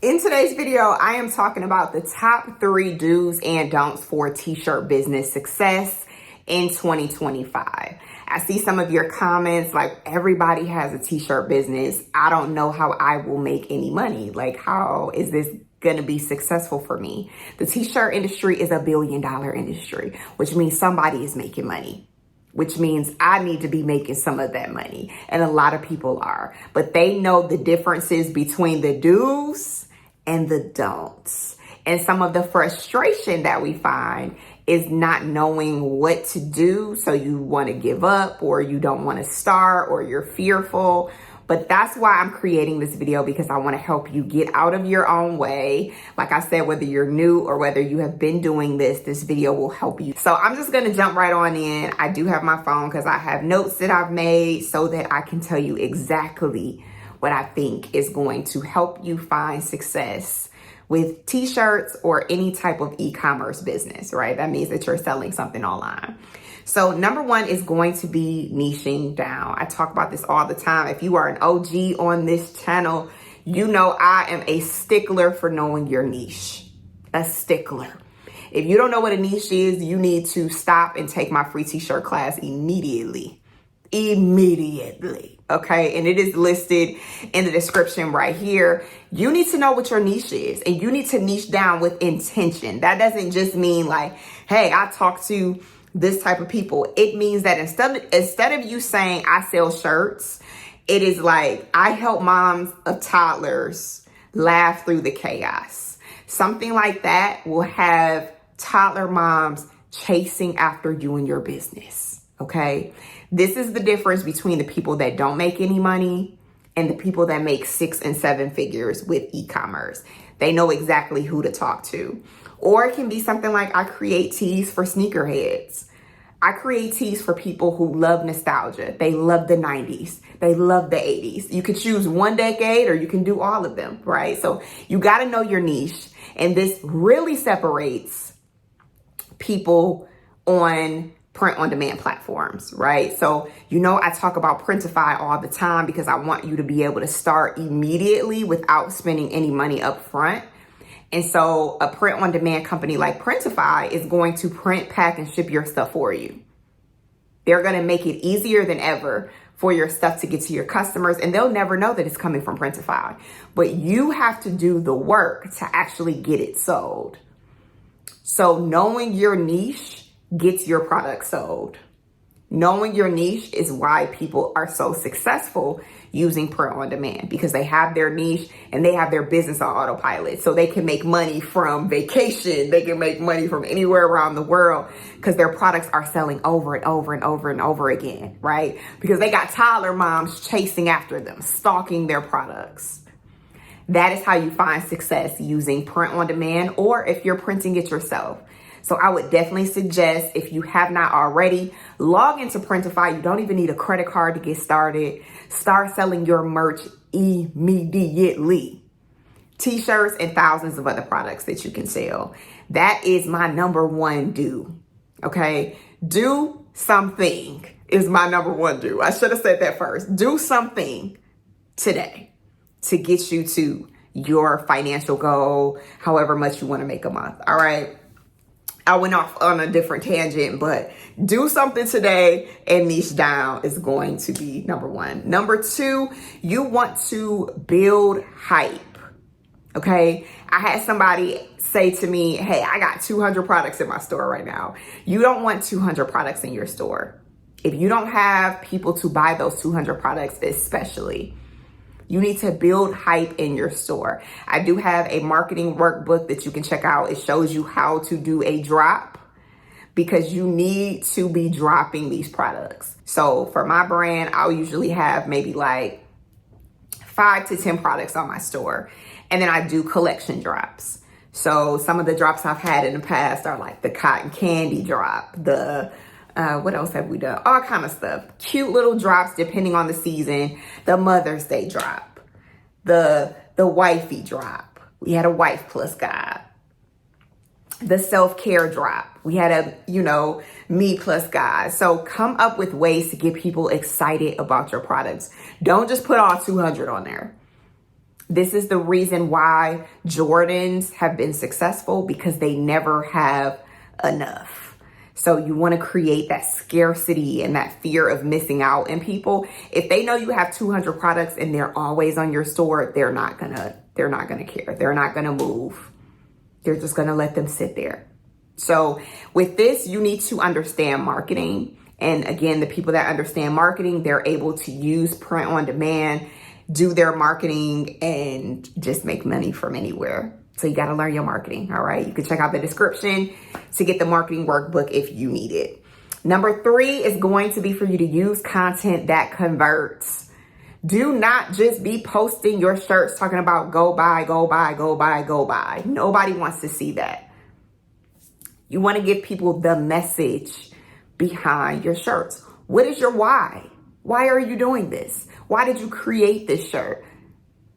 In today's video, I am talking about the top 3 do's and don'ts for t-shirt business success in 2025. I see some of your comments like, everybody has a t-shirt business. I don't know how I will make any money. Like, how is this gonna be successful for me? The t-shirt industry is a $1 billion industry, which means somebody is making money, which means I need to be making some of that money. And a lot of people are, but they know the differences between the do's and the don'ts. And some of the frustration that we find is not knowing what to do. So you want to give up, or you don't want to start, or you're fearful. But that's why I'm creating this video, because I want to help you get out of your own way. Like I said, whether you're new or whether you have been doing this video will help you. So I'm just going to jump right on in. I do have my phone because I have notes that I've made so that I can tell you exactly what I think is going to help you find success with t-shirts or any type of e-commerce business, right? That means that you're selling something online. So number 1 is going to be niching down. I talk about this all the time. If you are an OG on this channel, you know I am a stickler for knowing your niche. A stickler. If you don't know what a niche is, you need to stop and take my free t-shirt class immediately. Okay, and it is listed in the description right here. You need to know what your niche is, and you need to niche down with intention. That doesn't just mean like, hey, I talk to this type of people. It means that instead of you saying I sell shirts, it is like, I help moms of toddlers laugh through the chaos. Something like that will have toddler moms chasing after you and your business. Okay, this is the difference between the people that don't make any money and the people that make 6 and 7 figures with e-commerce. They know exactly who to talk to. Or it can be something like, I create tees for sneakerheads. I create tees for people who love nostalgia. They love the 90s. They love the 80s. You could choose one decade or you can do all of them, right? So you got to know your niche. And this really separates people on print-on-demand platforms, right? So, I talk about Printify all the time because I want you to be able to start immediately without spending any money up front. And so a print-on-demand company like Printify is going to print, pack, and ship your stuff for you. They're going to make it easier than ever for your stuff to get to your customers, and they'll never know that it's coming from Printify. But you have to do the work to actually get it sold. So knowing your niche gets your product sold. Knowing your niche is why people are so successful using print on demand, because they have their niche and they have their business on autopilot. So they can make money from vacation. They can make money from anywhere around the world because their products are selling over and over and over and over again, right? Because they got toddler moms chasing after them, stalking their products. That is how you find success using print on demand, or if you're printing it yourself. So I would definitely suggest, if you have not already, log into Printify. You don't even need a credit card to get started. Start selling your merch immediately. T-shirts and thousands of other products that you can sell. That is my number 1 do. Okay? Do something is my number 1 do. I should have said that first. Do something today to get you to your financial goal, however much you want to make a month. All right? I went off on a different tangent, but do something today and niche down is going to be number 1. Number 2, you want to build hype. Okay. I had somebody say to me, hey, I got 200 products in my store right now. You don't want 200 products in your store. If you don't have people to buy those 200 products, especially, you need to build hype in your store. I do have a marketing workbook that you can check out. It shows you how to do a drop, because you need to be dropping these products. So for my brand, I'll usually have maybe like 5 to 10 products on my store. And then I do collection drops. So some of the drops I've had in the past are like the cotton candy drop, what else have we done? All kind of stuff. Cute little drops depending on the season. The Mother's Day drop. The wifey drop. We had a wife plus guide. The self-care drop. We had a, me plus guide. So come up with ways to get people excited about your products. Don't just put all 200 on there. This is the reason why Jordans have been successful, because they never have enough. So you want to create that scarcity and that fear of missing out in people. If they know you have 200 products and they're always on your store, they're not gonna care. They're not gonna move. They're just gonna let them sit there. So with this, you need to understand marketing. And again, the people that understand marketing, they're able to use print on demand, do their marketing, and just make money from anywhere. So you got to learn your marketing. All right. You can check out the description to get the marketing workbook if you need it. Number 3 is going to be for you to use content that converts. Do not just be posting your shirts talking about go buy, go buy, go buy, go buy. Nobody wants to see that. You want to give people the message behind your shirts. What is your why? Why are you doing this? Why did you create this shirt?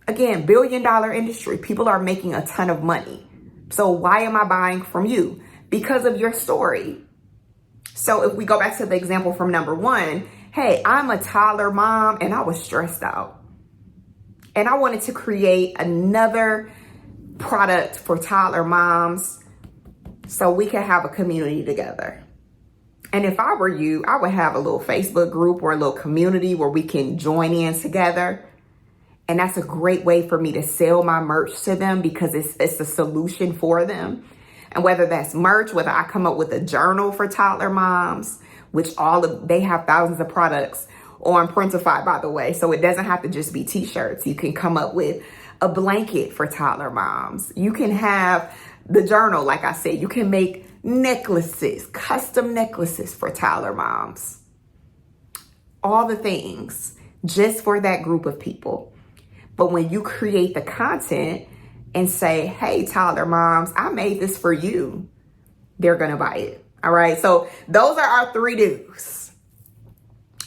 Again, $1 billion industry. People are making a ton of money. So why am I buying from you? Because of your story. So if we go back to the example from number 1, hey, I'm a toddler mom and I was stressed out. And I wanted to create another product for toddler moms so we can have a community together. And if I were you, I would have a little Facebook group or a little community where we can join in together. And that's a great way for me to sell my merch to them, because it's a solution for them. And whether that's merch, whether I come up with a journal for toddler moms, which they have thousands of products on Printify, by the way. So it doesn't have to just be t-shirts. You can come up with a blanket for toddler moms. You can have the journal, like I said. You can make necklaces, custom necklaces for toddler moms. All the things just for that group of people. But when you create the content and say, hey, toddler moms, I made this for you, they're going to buy it. All right. So those are our 3 do's.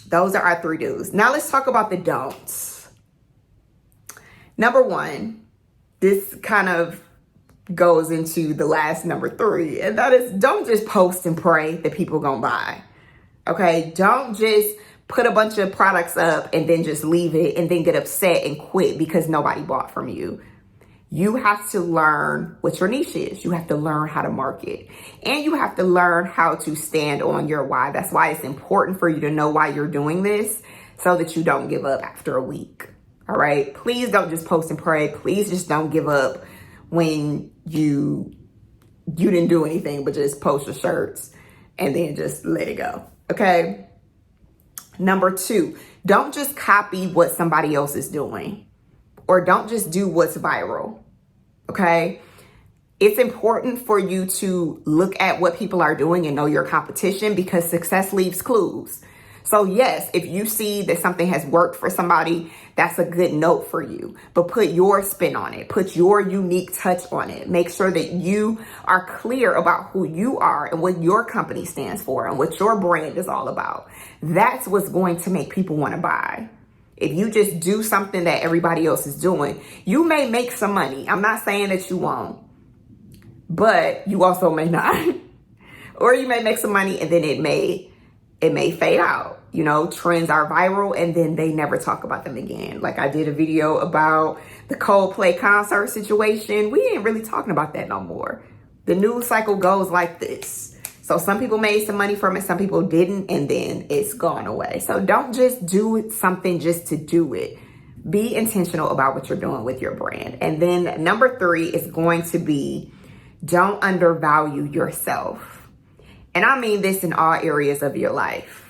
Those are our 3 do's. Now let's talk about the don'ts. Number 1, this kind of goes into the last number 3, and that is, don't just post and pray that people gonna buy. Okay, don't just put a bunch of products up and then just leave it and then get upset and quit because nobody bought from you. You have to learn what your niche is. You have to learn how to market, and you have to learn how to stand on your why. That's why it's important for you to know why you're doing this, so that you don't give up after a week. All right, please don't just post and pray. Please just don't give up when you didn't do anything but just post your shirts and then just let it go. Okay. Number 2, don't just copy what somebody else is doing, or don't just do what's viral. Okay. It's important for you to look at what people are doing and know your competition, because success leaves clues. So yes, if you see that something has worked for somebody, that's a good note for you. But put your spin on it. Put your unique touch on it. Make sure that you are clear about who you are and what your company stands for and what your brand is all about. That's what's going to make people want to buy. If you just do something that everybody else is doing, you may make some money. I'm not saying that you won't, but you also may not. Or you may make some money and then it may fade out. You know, trends are viral and then they never talk about them again. Like I did a video about the Coldplay concert situation. We ain't really talking about that no more. The news cycle goes like this. So some people made some money from it, some people didn't, and then it's gone away. So don't just do something just to do it. Be intentional about what you're doing with your brand. And then number 3 is going to be, don't undervalue yourself. And I mean this in all areas of your life.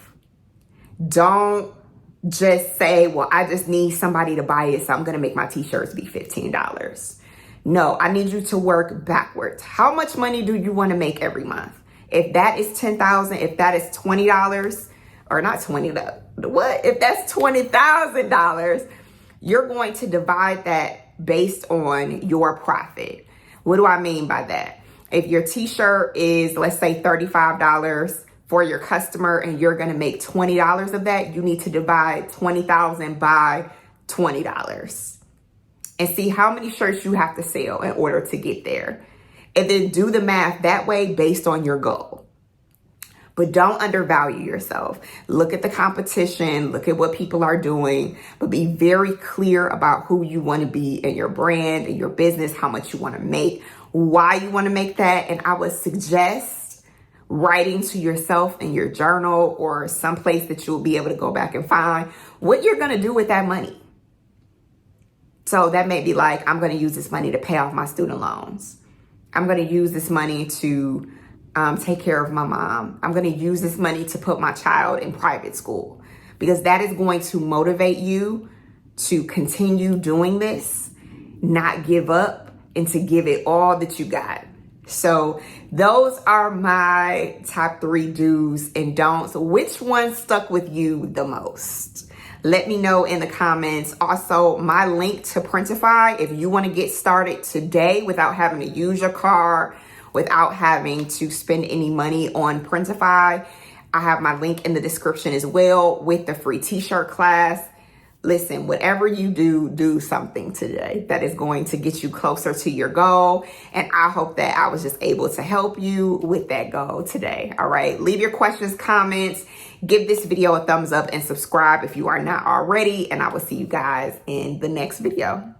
Don't just say, well, I just need somebody to buy it, so I'm going to make my t-shirts be $15. No, I need you to work backwards. How much money do you want to make every month? If that is $10,000, if that is $20, or not $20, what? If that's $20,000, you're going to divide that based on your profit. What do I mean by that? If your t-shirt is, let's say, $35 for your customer and you're going to make $20 of that, you need to divide 20,000 by $20 and see how many shirts you have to sell in order to get there. And then do the math that way based on your goal. But don't undervalue yourself. Look at the competition, look at what people are doing, but be very clear about who you want to be in your brand, in your business, how much you want to make, why you want to make that. And I would suggest writing to yourself in your journal or someplace that you'll be able to go back and find what you're going to do with that money. So that may be like, I'm going to use this money to pay off my student loans. I'm going to use this money to take care of my mom. I'm going to use this money to put my child in private school, because that is going to motivate you to continue doing this, not give up, and to give it all that you got. So those are my top 3 do's and don'ts. Which one stuck with you the most? Let me know in the comments. Also, my link to Printify, if you want to get started today without having to use your card, without having to spend any money on Printify, I have my link in the description as well with the free t-shirt class. Listen, whatever you do, do something today that is going to get you closer to your goal. And I hope that I was just able to help you with that goal today. All right. Leave your questions, comments, give this video a thumbs up, and subscribe if you are not already. And I will see you guys in the next video.